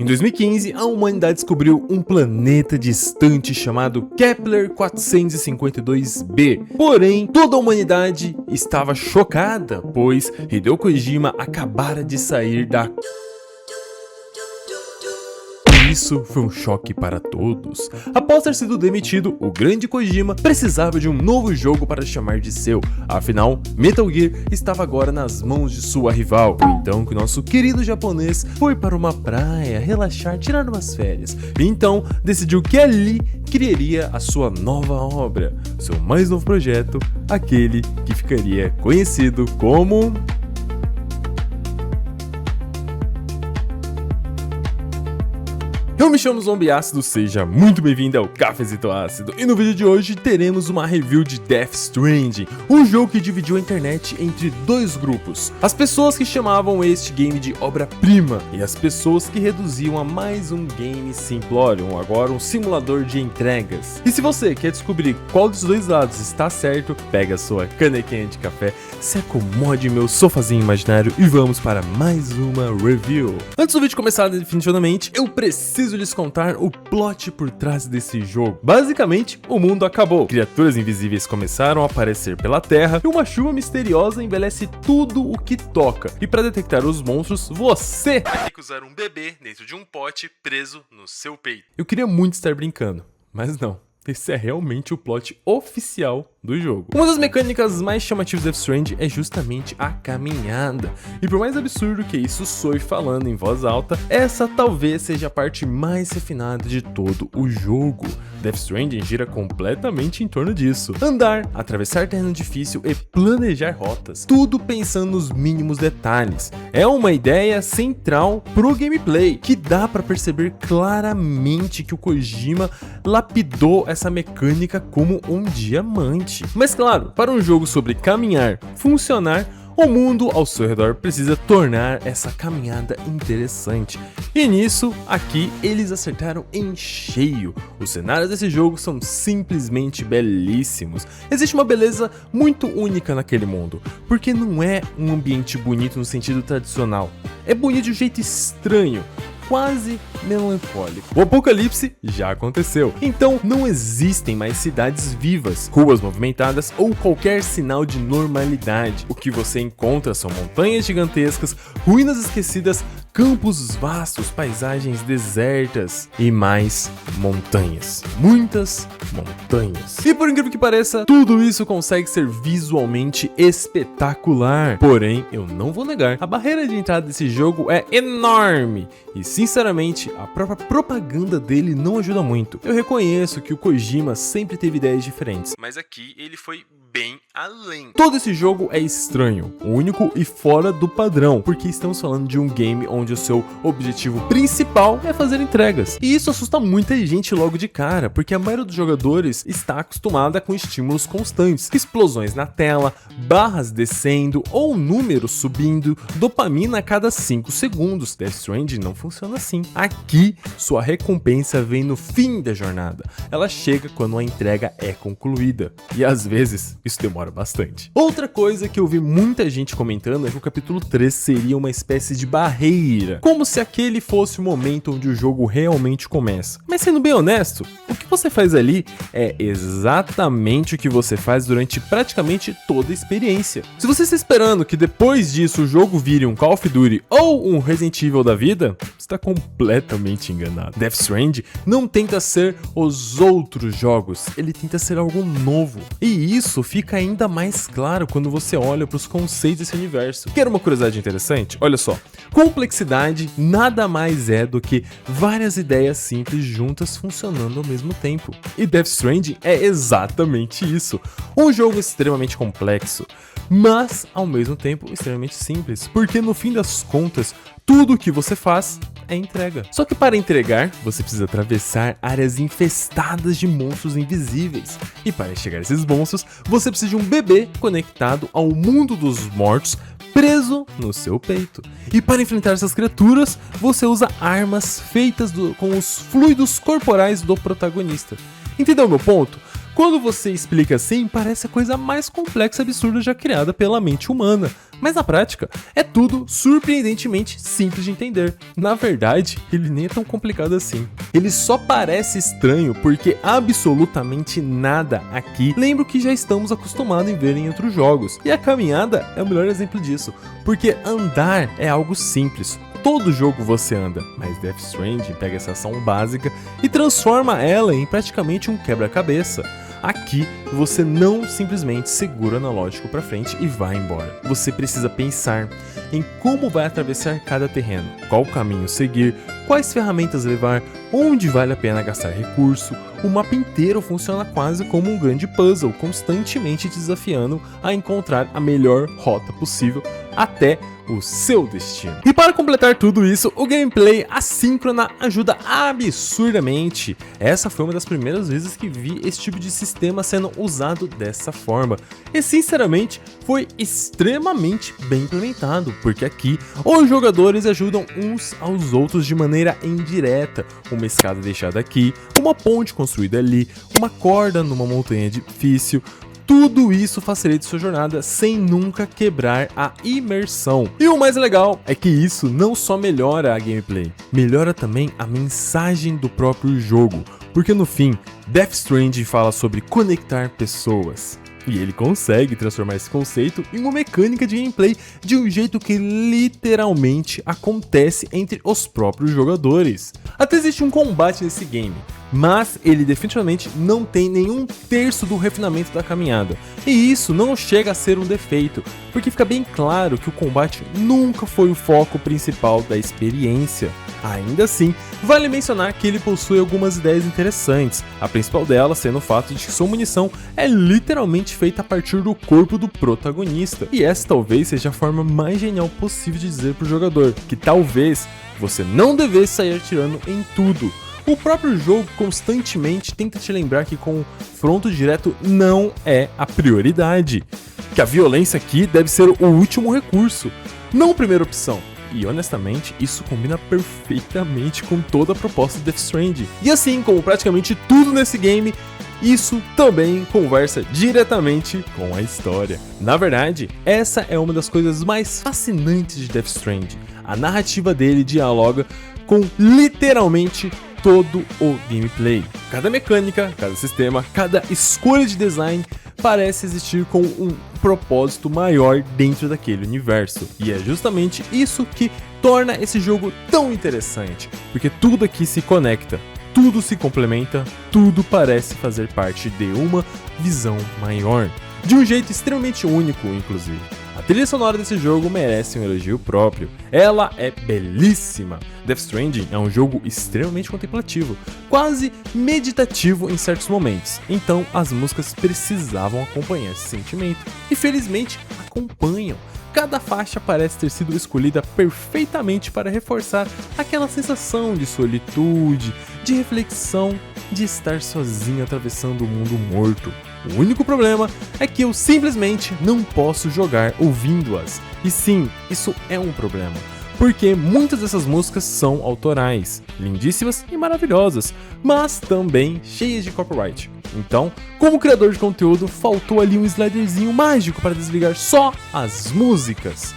Em 2015, a humanidade descobriu um planeta distante chamado Kepler 452b. Porém, toda a humanidade estava chocada, pois Hideo Kojima acabara de sair da... Isso foi um choque para todos. Após ter sido demitido, o grande Kojima precisava de um novo jogo para chamar de seu. Afinal, Metal Gear estava agora nas mãos de sua rival. Foi então que o nosso querido japonês foi para uma praia relaxar, tirar umas férias. E então decidiu que ali criaria a sua nova obra, seu mais novo projeto, aquele que ficaria conhecido como... Eu me chamo Zombie Ácido, seja muito bem-vindo ao Cafezito Ácido, e no vídeo de hoje teremos uma review de Death Stranding, um jogo que dividiu a internet entre dois grupos: as pessoas que chamavam este game de obra-prima e as pessoas que reduziam a mais um game simplório, agora um simulador de entregas. E se você quer descobrir qual dos dois lados está certo, pega a sua canequinha de café, se acomode em meu sofazinho imaginário e vamos para mais uma review. Antes do vídeo começar definitivamente, eu preciso lhes contar o plot por trás desse jogo. Basicamente, o mundo acabou. Criaturas invisíveis começaram a aparecer pela terra e uma chuva misteriosa envelhece tudo o que toca. E para detectar os monstros, você vai ter que usar um bebê dentro de um pote preso no seu peito. Eu queria muito estar brincando, mas não. Esse é realmente o plot oficial do jogo. Uma das mecânicas mais chamativas de Death Stranding é justamente a caminhada. E por mais absurdo que isso soe falando em voz alta, essa talvez seja a parte mais refinada de todo o jogo. Death Stranding gira completamente em torno disso. Andar, atravessar terreno difícil e planejar rotas. Tudo pensando nos mínimos detalhes. É uma ideia central pro gameplay, que dá pra perceber claramente que o Kojima lapidou essa mecânica como um diamante. Mas claro, para um jogo sobre caminhar funcionar, o mundo ao seu redor precisa tornar essa caminhada interessante. E nisso, aqui, eles acertaram em cheio. Os cenários desse jogo são simplesmente belíssimos. Existe uma beleza muito única naquele mundo, porque não é um ambiente bonito no sentido tradicional. É bonito de um jeito estranho, quase melancólico. O apocalipse já aconteceu, então não existem mais cidades vivas, ruas movimentadas ou qualquer sinal de normalidade. O que você encontra são montanhas gigantescas, ruínas esquecidas, campos vastos, paisagens desertas e mais montanhas. Muitas montanhas. E por incrível que pareça, tudo isso consegue ser visualmente espetacular. Porém, eu não vou negar, a barreira de entrada desse jogo é enorme. E sinceramente, a própria propaganda dele não ajuda muito. Eu reconheço que o Kojima sempre teve ideias diferentes, mas aqui ele foi bem além. Todo esse jogo é estranho, único e fora do padrão, porque estamos falando de um game onde o seu objetivo principal é fazer entregas. E isso assusta muita gente logo de cara, porque a maioria dos jogadores está acostumada com estímulos constantes, explosões na tela, barras descendo ou números subindo, dopamina a cada 5 segundos. Death Stranding não funciona assim. Aqui, sua recompensa vem no fim da jornada. Ela chega quando a entrega é concluída. E às vezes, isso demora bastante. Outra coisa que eu vi muita gente comentando é que o capítulo 3 seria uma espécie de barreira, como se aquele fosse o momento onde o jogo realmente começa. Mas sendo bem honesto, o que você faz ali é exatamente o que você faz durante praticamente toda a experiência. Se você está esperando que depois disso o jogo vire um Call of Duty ou um Resident Evil da vida, você está completamente enganado. Death Stranding não tenta ser os outros jogos, ele tenta ser algo novo. E isso fica ainda mais claro quando você olha para os conceitos desse universo. Quer uma curiosidade interessante? Olha só, complexidade nada mais é do que várias ideias simples juntas funcionando ao mesmo tempo. E Death Stranding é exatamente isso. Um jogo extremamente complexo, mas ao mesmo tempo extremamente simples, porque no fim das contas, tudo o que você faz é entrega. Só que para entregar, você precisa atravessar áreas infestadas de monstros invisíveis. E para chegar a esses monstros, você precisa de um bebê conectado ao mundo dos mortos, preso no seu peito. E para enfrentar essas criaturas, você usa armas feitas com os fluidos corporais do protagonista. Entendeu meu ponto? Quando você explica assim, parece a coisa mais complexa e absurda já criada pela mente humana. Mas na prática, é tudo surpreendentemente simples de entender. Na verdade, ele nem é tão complicado assim. Ele só parece estranho porque absolutamente nada aqui lembra o que já estamos acostumados em ver em outros jogos. E a caminhada é o melhor exemplo disso, porque andar é algo simples. Todo jogo você anda, mas Death Stranding pega essa ação básica e transforma ela em praticamente um quebra-cabeça. Aqui, você não simplesmente segura o analógico para frente e vai embora. Você precisa pensar em como vai atravessar cada terreno, qual caminho seguir, quais ferramentas levar, onde vale a pena gastar recurso. O mapa inteiro funciona quase como um grande puzzle, constantemente te desafiando a encontrar a melhor rota possível até o seu destino. E para completar tudo isso, o gameplay assíncrona ajuda absurdamente. Essa foi uma das primeiras vezes que vi esse tipo de sistema sendo usado dessa forma. E sinceramente, foi extremamente bem implementado, porque aqui os jogadores ajudam uns aos outros de maneira indireta. Uma escada deixada aqui, uma ponte construída ali, uma corda numa montanha difícil. Tudo isso facilita sua jornada sem nunca quebrar a imersão. E o mais legal é que isso não só melhora a gameplay, melhora também a mensagem do próprio jogo. Porque no fim, Death Stranding fala sobre conectar pessoas. E ele consegue transformar esse conceito em uma mecânica de gameplay de um jeito que literalmente acontece entre os próprios jogadores. Até existe um combate nesse game, mas ele definitivamente não tem nenhum terço do refinamento da caminhada. E isso não chega a ser um defeito, porque fica bem claro que o combate nunca foi o foco principal da experiência. Ainda assim, vale mencionar que ele possui algumas ideias interessantes, a principal delas sendo o fato de que sua munição é literalmente feita a partir do corpo do protagonista. E essa talvez seja a forma mais genial possível de dizer para o jogador que talvez você não devesse sair atirando em tudo. O próprio jogo constantemente tenta te lembrar que confronto direto não é a prioridade, que a violência aqui deve ser o último recurso, não a primeira opção. E honestamente, isso combina perfeitamente com toda a proposta de Death Stranding. E assim como praticamente tudo nesse game, isso também conversa diretamente com a história. Na verdade, essa é uma das coisas mais fascinantes de Death Stranding. A narrativa dele dialoga com literalmente todo o gameplay. Cada mecânica, cada sistema, cada escolha de design parece existir com um propósito maior dentro daquele universo. E é justamente isso que torna esse jogo tão interessante, porque tudo aqui se conecta, tudo se complementa, tudo parece fazer parte de uma visão maior, de um jeito extremamente único, inclusive. A trilha sonora desse jogo merece um elogio próprio. Ela é belíssima. Death Stranding é um jogo extremamente contemplativo, quase meditativo em certos momentos. Então as músicas precisavam acompanhar esse sentimento. E felizmente acompanham. Cada faixa parece ter sido escolhida perfeitamente para reforçar aquela sensação de solitude, de reflexão, de estar sozinho atravessando o mundo morto. O único problema é que eu simplesmente não posso jogar ouvindo-as. E sim, isso é um problema, porque muitas dessas músicas são autorais, lindíssimas e maravilhosas, mas também cheias de copyright. Então, como criador de conteúdo, faltou ali um sliderzinho mágico para desligar só as músicas.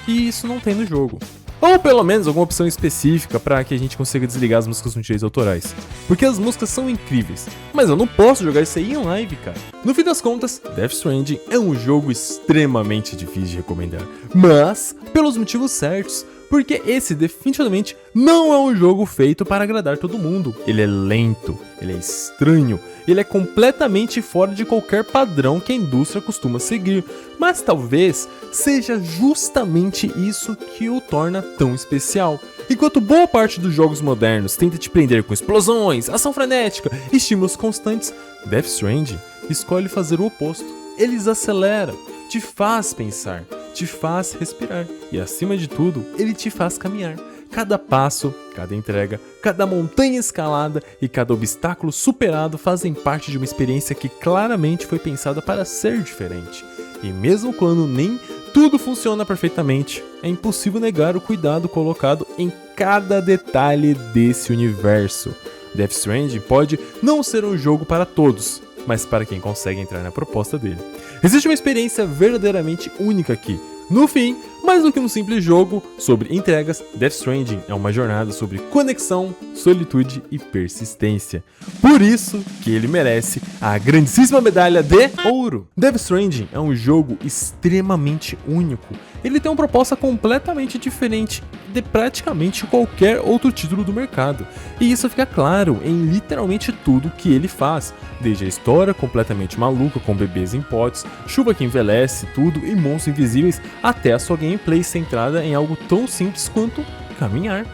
E isso não tem no jogo. Ou pelo menos alguma opção específica para que a gente consiga desligar as músicas com direitos autorais. Porque as músicas são incríveis, mas eu não posso jogar isso aí em live, cara. No fim das contas, Death Stranding é um jogo extremamente difícil de recomendar, mas pelos motivos certos. Porque esse definitivamente não é um jogo feito para agradar todo mundo. Ele é lento, ele é estranho, ele é completamente fora de qualquer padrão que a indústria costuma seguir. Mas talvez seja justamente isso que o torna tão especial. Enquanto boa parte dos jogos modernos tenta te prender com explosões, ação frenética e estímulos constantes, Death Stranding escolhe fazer o oposto. Ele desacelera, te faz pensar, te faz respirar e, acima de tudo, ele te faz caminhar. Cada passo, cada entrega, cada montanha escalada e cada obstáculo superado fazem parte de uma experiência que claramente foi pensada para ser diferente. E mesmo quando nem tudo funciona perfeitamente, é impossível negar o cuidado colocado em cada detalhe desse universo. Death Stranding pode não ser um jogo para todos, mas para quem consegue entrar na proposta dele. Existe uma experiência verdadeiramente única aqui. No fim, mais do que um simples jogo sobre entregas, Death Stranding é uma jornada sobre conexão, solitude e persistência. Por isso que ele merece a grandíssima medalha de ouro. Death Stranding é um jogo extremamente único. Ele tem uma proposta completamente diferente de praticamente qualquer outro título do mercado. E isso fica claro em literalmente tudo que ele faz. Desde a história completamente maluca com bebês em potes, chuva que envelhece tudo e monstros invisíveis, até a sua gameplay centrada em algo tão simples quanto caminhar.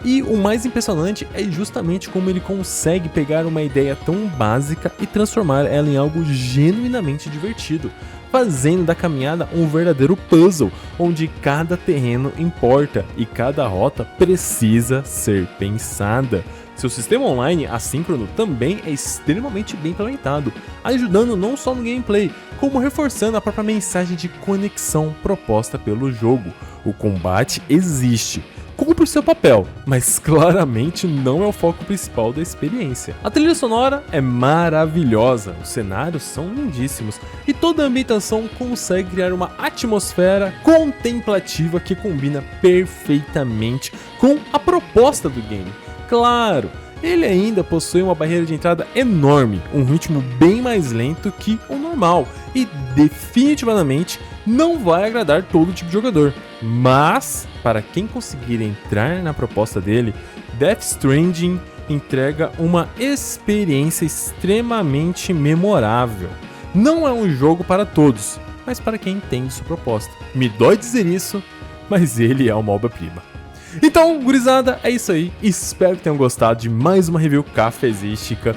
E o mais impressionante é justamente como ele consegue pegar uma ideia tão básica e transformar ela em algo genuinamente divertido, fazendo da caminhada um verdadeiro puzzle, onde cada terreno importa e cada rota precisa ser pensada. Seu sistema online assíncrono também é extremamente bem implementado, ajudando não só no gameplay, como reforçando a própria mensagem de conexão proposta pelo jogo. O combate existe, cumpre o seu papel, mas claramente não é o foco principal da experiência. A trilha sonora é maravilhosa, os cenários são lindíssimos e toda a ambientação consegue criar uma atmosfera contemplativa que combina perfeitamente com a proposta do game. Claro, ele ainda possui uma barreira de entrada enorme, um ritmo bem mais lento que o normal e definitivamente não vai agradar todo tipo de jogador. Mas, para quem conseguir entrar na proposta dele, Death Stranding entrega uma experiência extremamente memorável. Não é um jogo para todos, mas para quem entende sua proposta. Me dói dizer isso, mas ele é uma obra-prima. Então, gurizada, é isso aí. Espero que tenham gostado de mais uma review cafezística.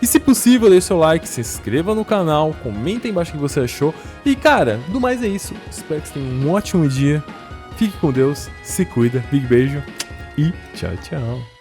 E se possível, deixe seu like, se inscreva no canal, comenta aí embaixo o que você achou. E cara, do mais é isso. Espero que você tenha um ótimo dia. Fique com Deus, se cuida, big beijo e tchau, tchau.